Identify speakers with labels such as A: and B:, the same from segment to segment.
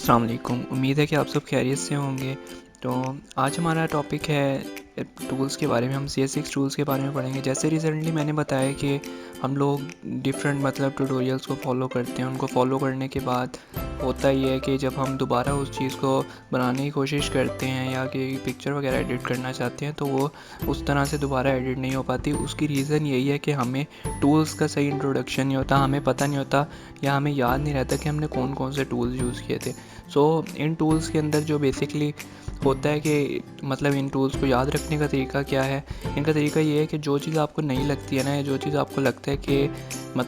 A: अस्सलाम वालेकुम। उम्मीद है कि आप सब खैरियत से होंगे। तो आज हमारा टॉपिक है टूल्स के बारे में। हम CS6 टूल्स के बारे में पढ़ेंगे। जैसे रिसेंटली मैंने बताया कि हम लोग डिफरेंट ट्यूटोरियल्स को फॉलो करते हैं। उनको फॉलो करने के बाद होता ये है कि जब हम दोबारा उस चीज़ को बनाने की कोशिश करते हैं या कि पिक्चर वगैरह एडिट करना चाहते हैं तो वो उस तरह से दोबारा एडिट नहीं हो पाती। उसकी रीज़न यही है कि हमें टूल्स का सही इंट्रोडक्शन नहीं होता, हमें पता नहीं होता या हमें याद नहीं रहता कि हमने कौन कौन से टूल्स यूज़ किए थे। इन टूल्स के अंदर जो बेसिकली होता है कि इन टूल्स को याद रखने का तरीका क्या है। इनका तरीका ये है कि जो चीज़ आपको नहीं लगती है ना, या जो चीज़ आपको लगता है कि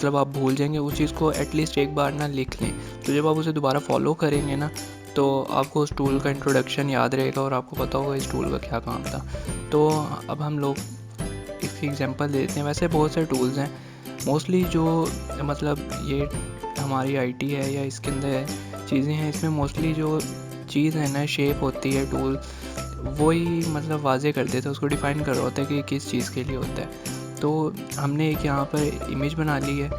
A: आप भूल जाएंगे, उस चीज़ को एटलीस्ट एक बार ना लिख लें। तो जब आप उसे दोबारा फॉलो करेंगे ना तो आपको उस टूल का इंट्रोडक्शन याद रहेगा और आपको पता होगा इस टूल का क्या काम था। तो अब हम लोग इसकी एग्जांपल देते हैं। वैसे बहुत सारे टूल्स हैं, मोस्टली जो ये हमारी आईटी है या इसके अंदर चीज़ें हैं, इसमें मोस्टली जो चीज़ है ना, शेप होती है, टूल वही वाज़े कर देता है, उसको डिफ़ाइन कर रहा होता है कि किस चीज़ के लिए होता है। तो हमने एक यहाँ पर इमेज बना ली है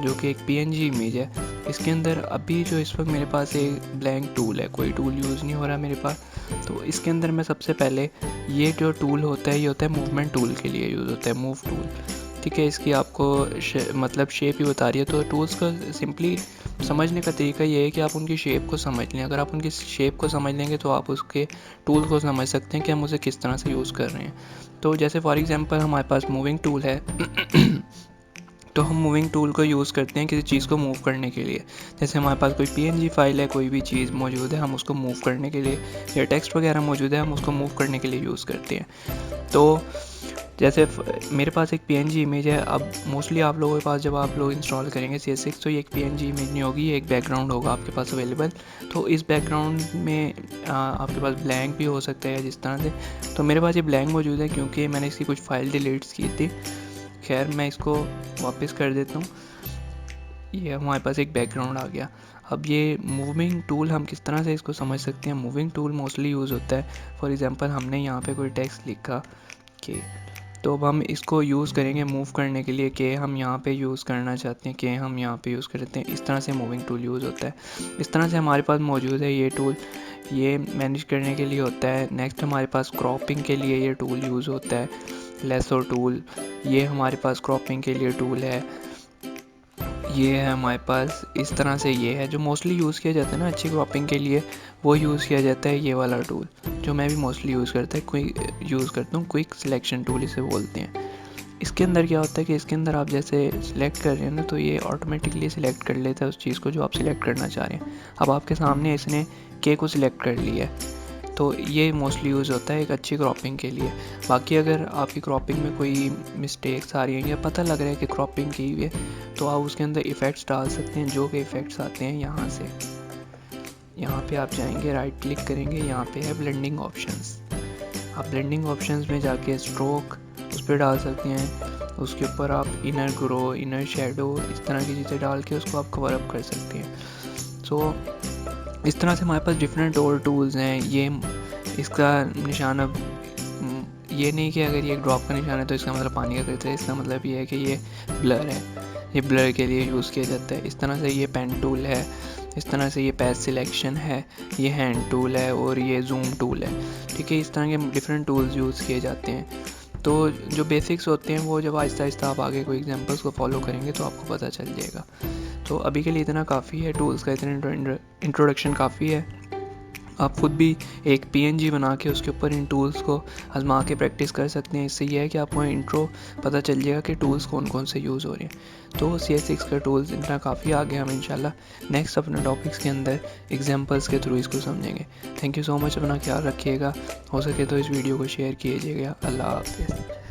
A: जो कि एक PNG इमेज है। इसके अंदर अभी जो इस वक्त मेरे पास एक ब्लैंक टूल है, कोई टूल यूज़ नहीं हो रहा मेरे पास। तो इसके अंदर मैं सबसे पहले ये जो टूल होता है ये होता है मूवमेंट टूल के लिए यूज़ होता है, मूव टूल। ठीक है, इसकी आपको शेप ही बता रही है। तो टूल्स का सिंपली समझने का तरीका ये है कि आप उनकी शेप को समझ लें। अगर आप उनकी शेप को समझ लेंगे तो आप उसके टूल को समझ सकते हैं कि हम उसे किस तरह से यूज़ कर रहे हैं। तो जैसे फॉर एग्जांपल हमारे पास मूविंग टूल है तो हम मूविंग टूल को यूज़ करते हैं किसी चीज़ को मूव करने के लिए। जैसे हमारे पास कोई PNG फाइल है, कोई भी चीज़ मौजूद है, हम उसको मूव करने के लिए, या टेक्स्ट वगैरह मौजूद है, हम उसको मूव करने के लिए यूज़ करते हैं। तो जैसे मेरे पास एक PNG इमेज है। अब मोस्टली आप लोगों के पास जब आप लोग इंस्टॉल करेंगे CS6 तो ये एक PNG इमेज नहीं होगी, ये एक बैकग्राउंड होगा आपके पास अवेलेबल। तो इस बैकग्राउंड में आपके पास ब्लैंक भी हो सकता है जिस तरह से। तो मेरे पास ये ब्लैंक मौजूद है क्योंकि मैंने इसकी कुछ फाइल डिलीट्स की थी। खैर, मैं इसको वापस कर देता हूँ। ये हमारे पास एक बैकग्राउंड आ गया। अब ये मूविंग टूल हम किस तरह से इसको समझ सकते हैं। मूविंग टूल मोस्टली यूज़ होता है, फॉर एग्जांपल हमने यहाँ पे कोई टेक्स्ट लिखा कि, तो अब हम इसको यूज़ करेंगे मूव करने के लिए कि हम यहाँ पे यूज़ करना चाहते हैं, कि हम यहाँ पे यूज़ करते हैं। इस तरह से मूविंग टूल यूज़ होता है। इस तरह से हमारे पास मौजूद है ये टूल, ये मैनेज करने के लिए होता है। नेक्स्ट हमारे पास क्रॉपिंग के लिए ये टूल यूज़ होता है, लेसो टूल। ये हमारे पास क्रॉपिंग के लिए टूल है। ये है हमारे पास, इस तरह से ये है जो मोस्टली यूज़ किया जाता है ना अच्छी क्रॉपिंग के लिए, वो यूज़ किया जाता है। ये वाला टूल जो मैं भी मोस्टली यूज़ करता हूँ, क्विक सिलेक्शन टूल इसे बोलते हैं। इसके अंदर क्या होता है कि इसके अंदर आप जैसे सिलेक्ट कर रहे हैं ना तो ये ऑटोमेटिकली सिलेक्ट कर लेता है उस चीज़ को जो आप सिलेक्ट करना चाह रहे हैं। अब आपके सामने इसने के को सिलेक्ट कर लिया है, तो ये मोस्टली यूज़ होता है एक अच्छी क्रॉपिंग के लिए। बाकी अगर आपकी क्रॉपिंग में कोई मिस्टेक्स आ रही हैं या पता लग रहा है कि क्रॉपिंग की हुई है तो आप उसके अंदर इफ़ेक्ट्स डाल सकते हैं, जो कि इफ़ेक्ट्स आते हैं यहाँ से। यहाँ पे आप जाएंगे, राइट क्लिक करेंगे, यहाँ पे है ब्लेंडिंग ऑप्शंस। आप ब्लेंडिंग ऑप्शंस में जाके स्ट्रोक उस पर डाल सकते हैं। उसके ऊपर आप इनर ग्रो, इनर शेडो, इस तरह की चीज़ें डाल के उसको आप कवर अप कर सकते हैं। इस तरह से हमारे पास डिफरेंट और टूल्स हैं। ये इसका निशान, अब ये नहीं कि अगर ये ड्रॉप का निशान है तो इसका पानी का करता है। इसका ये है कि ये ब्लर है, ये ब्लर के लिए यूज़ किया जाता है। इस तरह से ये पेन टूल है, इस तरह से ये पैच सिलेक्शन है, ये हैंड टूल है और ये जूम टूल है। ठीक है, इस तरह के डिफरेंट टूल्स यूज़ किए जाते हैं। तो जो बेसिक्स होते हैं वो जब आहिस्ता आहिस्ता आप आगे कोई एग्जांपल्स को फॉलो करेंगे तो आपको पता चल जाएगा। तो अभी के लिए इतना काफ़ी है, टूल्स का इतना इंट्रोडक्शन काफ़ी है। आप खुद भी एक PNG बना के उसके ऊपर इन टूल्स को आजमा के प्रैक्टिस कर सकते हैं। इससे यह है कि आपको इंट्रो पता चल जाएगा कि टूल्स कौन कौन से यूज़ हो रहे हैं। तो CS6 का टूल्स इतना काफ़ी आगे, हम इंशाल्लाह नेक्स्ट अपने टॉपिक्स के अंदर एग्जांपल्स के थ्रू इसको समझेंगे। थैंक यू सो मच, अपना ख्याल रखिएगा। हो सके तो इस वीडियो को शेयर कीजिएगा। अल्लाह हाफ़िज़।